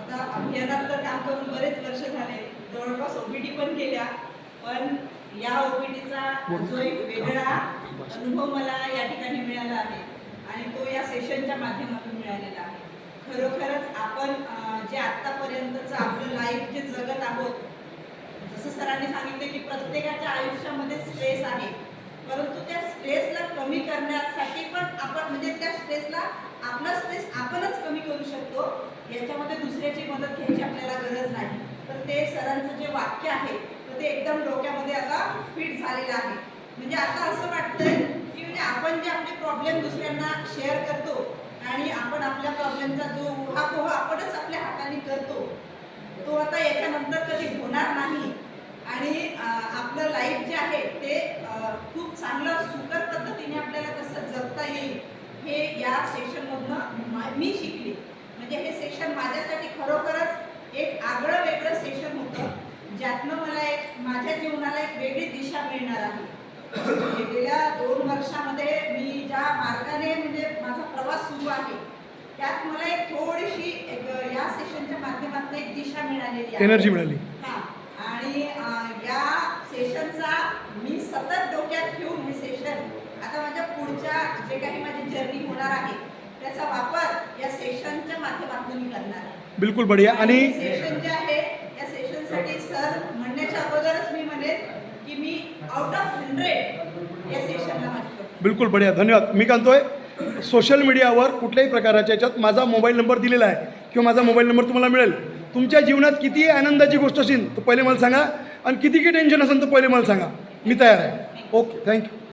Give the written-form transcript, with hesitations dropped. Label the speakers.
Speaker 1: आता अभियानात तर काम करून बरेच वर्ष झाले, जवळपास ओपीडी पण केल्या, पण या ओपीडीचा जो एक वेगळा अनुभव मला या ठिकाणी मिळाला आहे आणि तो या सेशनच्या माध्यमातून मिळालेला आहे. खरोखरच आपण जे आत्तापर्यंतचं आपलं लाईफ जे जगत आहोत, जसं सरांनी सांगितले की प्रत्येकाच्या आयुष्यामध्ये स्ट्रेस आहे, परंतु त्या स्ट्रेसला कमी करण्यासाठी पण आपण म्हणजे त्या स्ट्रेसला आपला स्ट्रेस आपणच कमी करू शकतो. याच्यामध्ये दुसऱ्याची मदत घ्यायची आपल्याला गरज नाही. तर ते सरांचं जे वाक्य आहे तर ते एकदम डोक्यामध्ये आता फिट झालेलं आहे. म्हणजे आता असं वाटतंय की म्हणजे आपण जे आपले प्रॉब्लेम दुसऱ्यांना शेअर करतो आणि आपण आपल्या प्रॉब्लेमचा जो उहापोह आपणच आपल्या हाताने करतो, तो आता याच्यानंतर कधी होणार नाही. आणि आपलं लाईफ जे आहे ते खूप चांगलं सुकर पद्धतीने आपल्याला कसं जगता येईल हे या सेशनमधनं मी शिकले. म्हणजे हे सेशन माझ्यासाठी खरोखरच एक आगळं वेगळं सेशन होतं, ज्यातनं मला एक माझ्या जीवनाला एक वेगळी दिशा मिळणार आहे. गेल्या 2 वर्षामध्ये मी ज्या मार्गाने म्हणजे माझा प्रवास सुरू आहे त्यात मला एक थोडीशी एक या सेशनच्या माध्यमातून एक दिशा मिळालेली आहे,
Speaker 2: एनर्जी मिळाली.
Speaker 1: हां. आणि या सेशनचा मी सतत डोक्यात ठेवून हे सेशन आता माझ्या पुढच्या जे काही माझी जर्नी होणार आहे त्याचा वापर या सेशनच्या माध्यमातून मी करणार आहे.
Speaker 2: बिलकुल बढिया. आणि
Speaker 1: सेशन जे आहे या सेशनसाठी सर म्हणण्याच्या अगोदरच मी म्हणेन की मी आउट ऑफ 100 या सेशनला माझी.
Speaker 2: बिलकुल बढिया, धन्यवाद. मी म्हणतोय सोशल मीडियावर कुठल्याही प्रकारच्या याच्यात माझा मोबाईल नंबर दिलेला आहे किंवा माझा मोबाईल नंबर तुम्हाला मिळेल. तुमच्या जीवनात कितीही आनंदाची गोष्ट असेल तर पहिले मला सांगा, आणि किती टेन्शन असेल तर पहिले मला सांगा, मी तयार आहे. Okay, thank you.